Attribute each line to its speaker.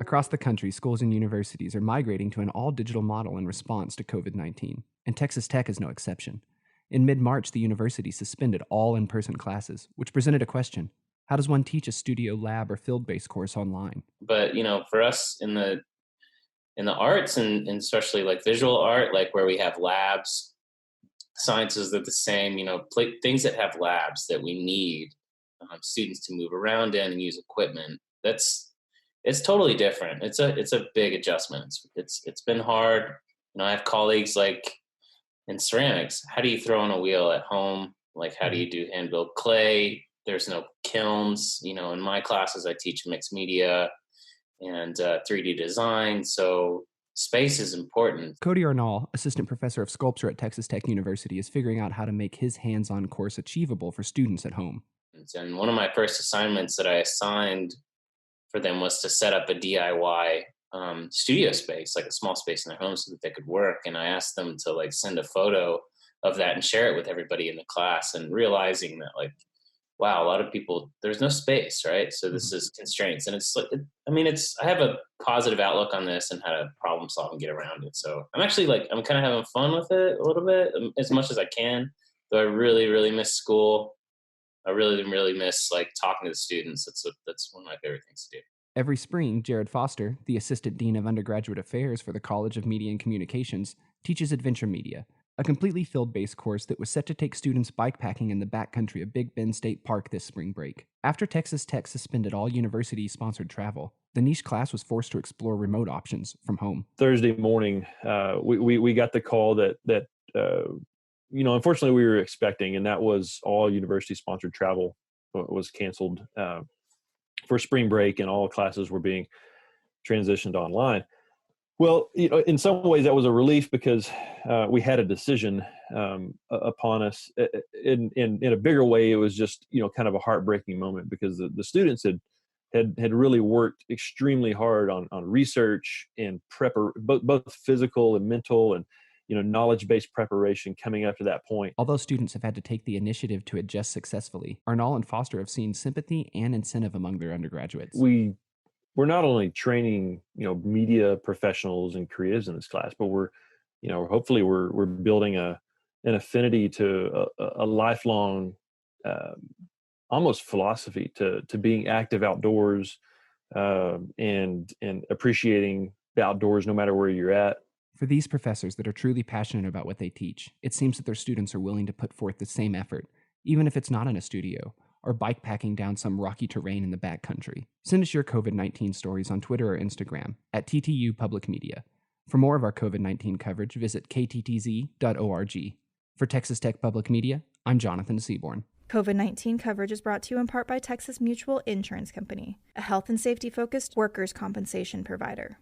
Speaker 1: Across the country, schools and universities are migrating to an all-digital model in response to COVID-19, and Texas Tech is no exception. In mid-March, the university suspended all in-person classes, which presented a question. How does one teach a studio lab or field-based course online?
Speaker 2: But for us in the arts and especially like visual art, like where we have labs, sciences are the same. Things that have labs that we need students to move around in and use equipment. It's totally different. It's a big adjustment. It's been hard. I have colleagues like in ceramics. How do you throw on a wheel at home? Like, how do you do hand build clay? There's no kilns. In my classes, I teach mixed media and 3D design. So space is important.
Speaker 1: Cody Arnall, assistant professor of sculpture at Texas Tech University, is figuring out how to make his hands-on course achievable for students at home.
Speaker 2: And one of my first assignments that I assigned for them was to set up a DIY studio space, like a small space in their home so that they could work. And I asked them to like send a photo of that and share it with everybody in the class, and realizing that like, wow, a lot of people, there's no space, right? So this is constraints. And it's like, I have a positive outlook on this and how to problem solve and get around it. So I'm actually I'm kind of having fun with it a little bit, as much as I can, though I really, really miss school. I really, really miss like talking to the students. That's one of my favorite things to do.
Speaker 1: Every spring, Jared Foster, the assistant dean of undergraduate affairs for the College of Media and Communications, teaches adventure media, a completely field-based course that was set to take students bikepacking in the backcountry of Big Bend State Park this spring break. After Texas Tech suspended all university-sponsored travel, the niche class was forced to explore remote options from home.
Speaker 3: Thursday morning, we got the call that unfortunately we were expecting, and that was all university-sponsored travel was canceled for spring break, and all classes were being transitioned online. Well, in some ways that was a relief because we had a decision upon us. In a bigger way, it was just kind of a heartbreaking moment because the students had really worked extremely hard on research and both physical and mental and knowledge-based preparation coming up to that point.
Speaker 1: Although students have had to take the initiative to adjust successfully, Arnall and Foster have seen sympathy and incentive among their undergraduates.
Speaker 3: We're not only training, media professionals and creatives in this class, but we're building an affinity to a lifelong, almost philosophy to being active outdoors, and appreciating the outdoors no matter where you're at.
Speaker 1: For these professors that are truly passionate about what they teach, it seems that their students are willing to put forth the same effort, even if it's not in a studio, or bikepacking down some rocky terrain in the backcountry. Send us your COVID-19 stories on Twitter or Instagram at TTU Public Media. For more of our COVID-19 coverage, visit kttz.org. For Texas Tech Public Media, I'm Jonathan Seaborn.
Speaker 4: COVID-19 coverage is brought to you in part by Texas Mutual Insurance Company, a health and safety-focused workers' compensation provider.